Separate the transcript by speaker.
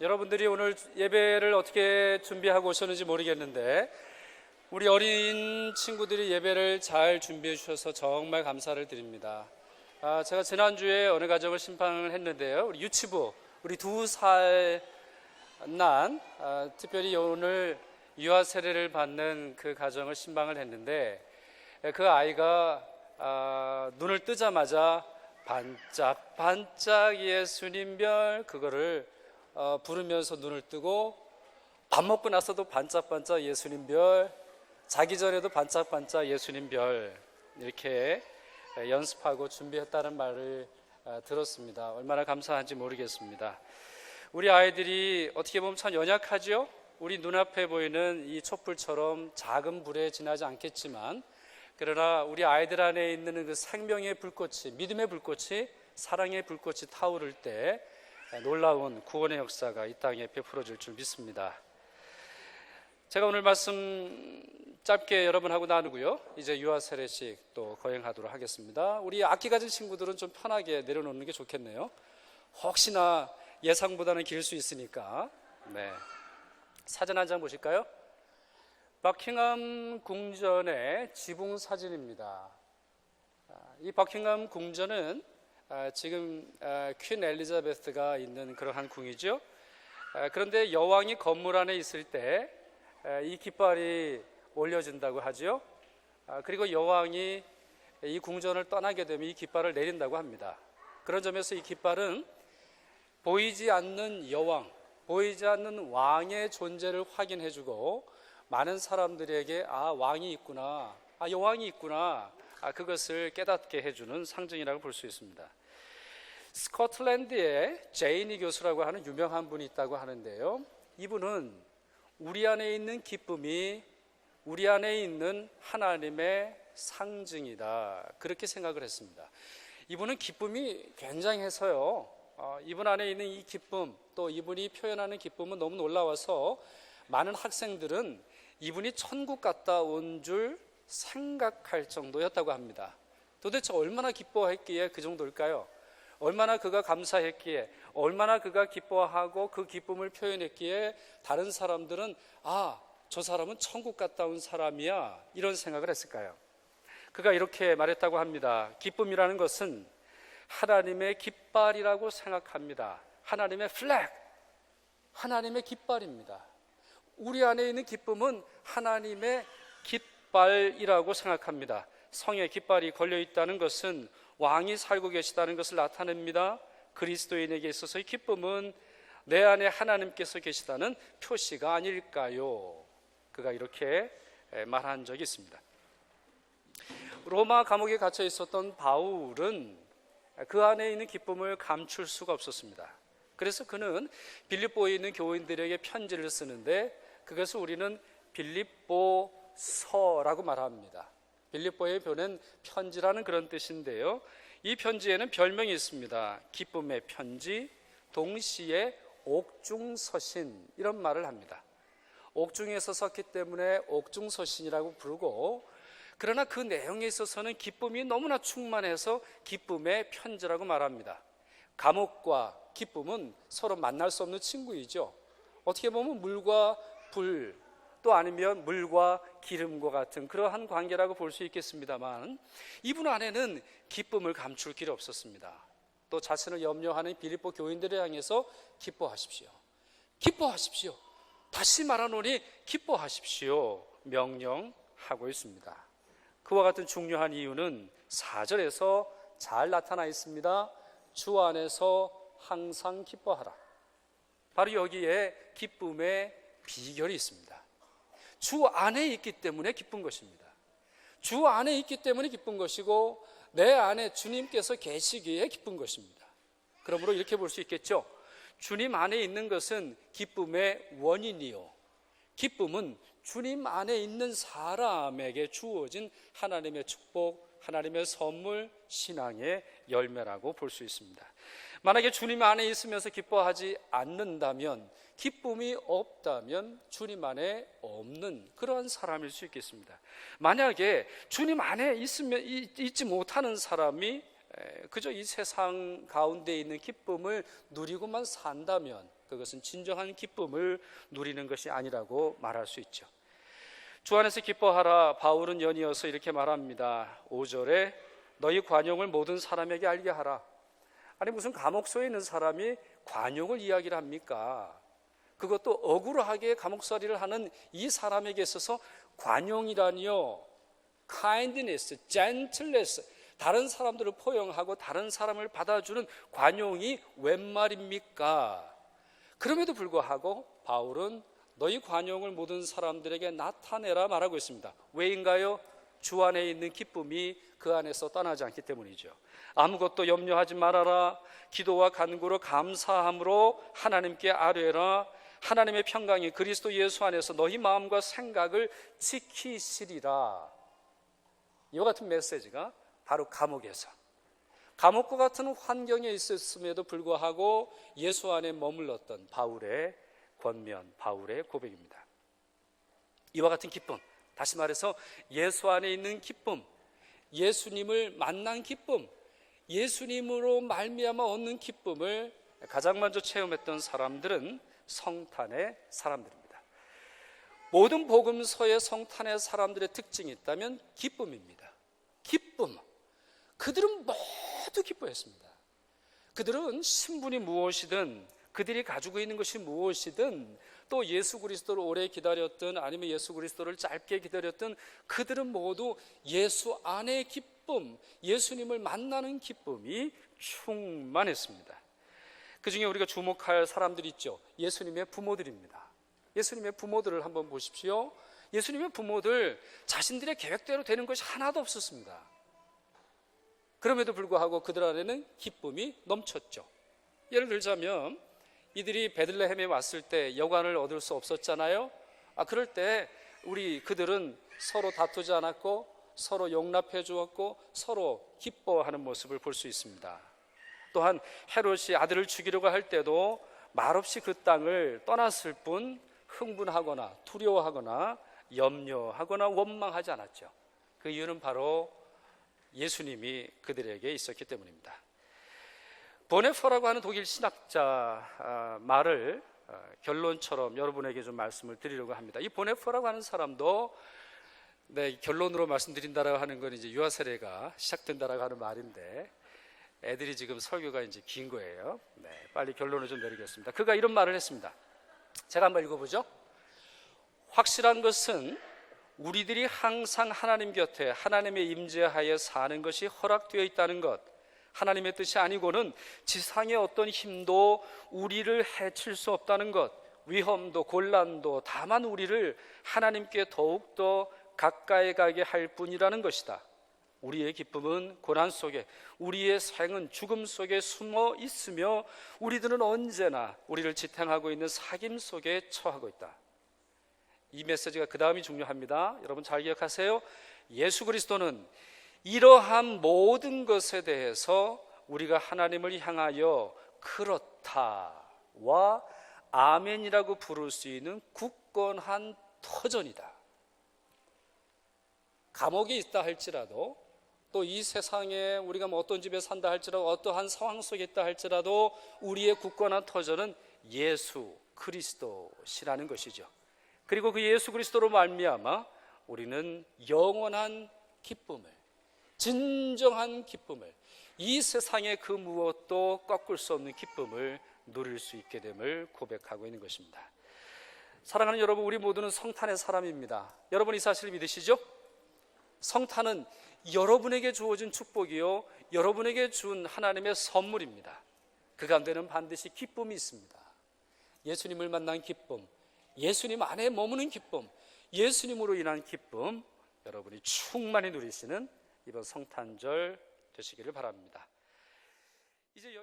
Speaker 1: 여러분들이 오늘 예배를 어떻게 준비하고 오셨는지 모르겠는데 우리 어린 친구들이 예배를 잘 준비해 주셔서 정말 감사를 드립니다. 제가 지난주에 어느 가정을 심판을 했는데요. 우리 유치부, 우리 2살 난 특별히 오늘 유아 세례를 받는 그 가정을 신방을 했는데 그 아이가 눈을 뜨자마자 반짝반짝 예수님별 그거를 부르면서 눈을 뜨고 밥 먹고 나서도 반짝반짝 예수님별, 자기 전에도 반짝반짝 예수님별 이렇게 연습하고 준비했다는 말을 들었습니다. 얼마나 감사한지 모르겠습니다. 우리 아이들이 어떻게 보면 참 연약하죠? 우리 눈앞에 보이는 이 촛불처럼 작은 불에 지나지 않겠지만 그러나 우리 아이들 안에 있는 그 생명의 불꽃이, 믿음의 불꽃이, 사랑의 불꽃이 타오를 때 놀라운 구원의 역사가 이 땅에 베풀어질 줄 믿습니다. 제가 오늘 말씀 짧게 여러분하고 나누고요. 이제 유아 세례식 또 거행하도록 하겠습니다. 우리 악기 가진 친구들은 좀 편하게 내려놓는 게 좋겠네요. 혹시나 예상보다는 길 수 있으니까. 네. 사진 한 장 보실까요? 버킹엄 궁전의 지붕 사진입니다. 이 버킹엄 궁전은 지금 퀸 엘리자베스가 있는 그러한 궁이죠. 그런데 여왕이 건물 안에 있을 때 이 깃발이 올려진다고 하죠. 그리고 여왕이 이 궁전을 떠나게 되면 이 깃발을 내린다고 합니다. 그런 점에서 이 깃발은 보이지 않는 여왕, 보이지 않는 왕의 존재를 확인해주고 많은 사람들에게 왕이 있구나, 여왕이 있구나, 그것을 깨닫게 해주는 상징이라고 볼 수 있습니다. 스코틀랜드에 제이니 교수라고 하는 유명한 분이 있다고 하는데요. 이분은 우리 안에 있는 기쁨이 우리 안에 있는 하나님의 상징이다, 그렇게 생각을 했습니다. 이분은 기쁨이 굉장해서요, 이분 안에 있는 이 기쁨, 또 이분이 표현하는 기쁨은 너무 놀라워서 많은 학생들은 이분이 천국 갔다 온 줄 생각할 정도였다고 합니다. 도대체 얼마나 기뻐했기에 그 정도일까요? 얼마나 그가 감사했기에, 얼마나 그가 기뻐하고 그 기쁨을 표현했기에 다른 사람들은 저 사람은 천국 갔다 온 사람이야, 이런 생각을 했을까요? 그가 이렇게 말했다고 합니다. 기쁨이라는 것은 하나님의 깃발이라고 생각합니다. 하나님의 플래그, 하나님의 깃발입니다. 우리 안에 있는 기쁨은 하나님의 깃발이라고 생각합니다. 성의 깃발이 걸려 있다는 것은 왕이 살고 계시다는 것을 나타냅니다. 그리스도인에게 있어서의 기쁨은 내 안에 하나님께서 계시다는 표시가 아닐까요? 그가 이렇게 말한 적이 있습니다. 로마 감옥에 갇혀 있었던 바울은 그 안에 있는 기쁨을 감출 수가 없었습니다. 그래서 그는 빌립보에 있는 교인들에게 편지를 쓰는데 그것을 우리는 빌립보서라고 말합니다. 빌립보에 보낸 편지라는 그런 뜻인데요. 이 편지에는 별명이 있습니다. 기쁨의 편지, 동시에 옥중서신, 이런 말을 합니다. 옥중에서 썼기 때문에 옥중서신이라고 부르고, 그러나 그 내용에 있어서는 기쁨이 너무나 충만해서 기쁨의 편지라고 말합니다. 감옥과 기쁨은 서로 만날 수 없는 친구이죠. 어떻게 보면 물과 불, 또 아니면 물과 기름과 같은 그러한 관계라고 볼 수 있겠습니다만 이분 안에는 기쁨을 감출 길이 없었습니다. 또 자신을 염려하는 빌립보 교인들을 향해서 기뻐하십시오, 기뻐하십시오, 다시 말하노니 기뻐하십시오 명령하고 있습니다. 그와 같은 중요한 이유는 4절에서 잘 나타나 있습니다. 주 안에서 항상 기뻐하라. 바로 여기에 기쁨의 비결이 있습니다. 주 안에 있기 때문에 기쁜 것입니다. 주 안에 있기 때문에 기쁜 것이고 내 안에 주님께서 계시기에 기쁜 것입니다. 그러므로 이렇게 볼 수 있겠죠. 주님 안에 있는 것은 기쁨의 원인이요, 기쁨은 주님 안에 있는 사람에게 주어진 하나님의 축복, 하나님의 선물, 신앙의 열매라고 볼 수 있습니다. 만약에 주님 안에 있으면서 기뻐하지 않는다면, 기쁨이 없다면 주님 안에 없는 그러한 사람일 수 있겠습니다. 만약에 주님 안에 있지 못하는 사람이 그저 이 세상 가운데 있는 기쁨을 누리고만 산다면 그것은 진정한 기쁨을 누리는 것이 아니라고 말할 수 있죠. 주 안에서 기뻐하라. 바울은 연이어서 이렇게 말합니다. 5절에 너희 관용을 모든 사람에게 알게 하라. 아니 무슨 감옥소에 있는 사람이 관용을 이야기를 합니까? 그것도 억울하게 감옥살이를 하는 이 사람에게 있어서 관용이라니요, kindness, gentleness, 다른 사람들을 포용하고 다른 사람을 받아주는 관용이 웬 말입니까? 그럼에도 불구하고 바울은 너희 관용을 모든 사람들에게 나타내라 말하고 있습니다. 왜인가요? 주 안에 있는 기쁨이 그 안에서 떠나지 않기 때문이죠. 아무것도 염려하지 말아라. 기도와 간구로 감사함으로 하나님께 아뢰라. 하나님의 평강이 그리스도 예수 안에서 너희 마음과 생각을 지키시리라. 이와 같은 메시지가 바로 감옥에서, 감옥과 같은 환경에 있었음에도 불구하고 예수 안에 머물렀던 바울의 권면, 바울의 고백입니다. 이와 같은 기쁨, 다시 말해서 예수 안에 있는 기쁨, 예수님을 만난 기쁨, 예수님으로 말미암아 얻는 기쁨을 가장 먼저 체험했던 사람들은 성탄의 사람들입니다. 모든 복음서의 성탄의 사람들의 특징이 있다면 기쁨입니다. 기쁨. 그들은 모두 기뻐했습니다. 그들은 신분이 무엇이든, 그들이 가지고 있는 것이 무엇이든, 또 예수 그리스도를 오래 기다렸든 아니면 예수 그리스도를 짧게 기다렸든 그들은 모두 예수 안의 기쁨, 예수님을 만나는 기쁨이 충만했습니다. 그 중에 우리가 주목할 사람들이 있죠. 예수님의 부모들입니다. 예수님의 부모들을 한번 보십시오. 예수님의 부모들, 자신들의 계획대로 되는 것이 하나도 없었습니다. 그럼에도 불구하고 그들 안에는 기쁨이 넘쳤죠. 예를 들자면 이들이 베들레헴에 왔을 때 여관을 얻을 수 없었잖아요. 그럴 때 그들은 서로 다투지 않았고 서로 용납해 주었고 서로 기뻐하는 모습을 볼 수 있습니다. 또한 헤롯이 아들을 죽이려고 할 때도 말없이 그 땅을 떠났을 뿐 흥분하거나 두려워하거나 염려하거나 원망하지 않았죠. 그 이유는 바로 예수님이 그들에게 있었기 때문입니다. 보네퍼라고 하는 독일 신학자 말을 결론처럼 여러분에게 좀 말씀을 드리려고 합니다. 이 보네퍼라고 하는 사람도 결론으로 말씀드린다라고 하는 건 이제 유아 세례가 시작된다라고 하는 말인데 애들이 지금 설교가 이제 긴 거예요. 빨리 결론을 좀 내리겠습니다. 그가 이런 말을 했습니다. 제가 한번 읽어보죠. 확실한 것은 우리들이 항상 하나님 곁에 하나님의 임재하에 사는 것이 허락되어 있다는 것, 하나님의 뜻이 아니고는 지상의 어떤 힘도 우리를 해칠 수 없다는 것, 위험도 곤란도 다만 우리를 하나님께 더욱더 가까이 가게 할 뿐이라는 것이다. 우리의 기쁨은 고난 속에, 우리의 생은 죽음 속에 숨어 있으며 우리들은 언제나 우리를 지탱하고 있는 사귐 속에 처하고 있다. 이 메시지가 그 다음이 중요합니다. 여러분 잘 기억하세요. 예수 그리스도는 이러한 모든 것에 대해서 우리가 하나님을 향하여 그렇다와 아멘이라고 부를 수 있는 굳건한 터전이다. 감옥에 있다 할지라도, 또 이 세상에 우리가 어떤 집에 산다 할지라도, 어떠한 상황 속에 있다 할지라도 우리의 굳건한 터전은 예수 그리스도시라는 것이죠. 그리고 그 예수 그리스도로 말미암아 우리는 영원한 기쁨을, 진정한 기쁨을, 이 세상의 그 무엇도 꺾을 수 없는 기쁨을 누릴 수 있게 됨을 고백하고 있는 것입니다. 사랑하는 여러분, 우리 모두는 성탄의 사람입니다. 여러분 이 사실을 믿으시죠? 성탄은 여러분에게 주어진 축복이요, 여러분에게 준 하나님의 선물입니다. 그 가운데는 반드시 기쁨이 있습니다. 예수님을 만난 기쁨, 예수님 안에 머무는 기쁨, 예수님으로 인한 기쁨, 여러분이 충만히 누리시는 이번 성탄절 되시기를 바랍니다. 이제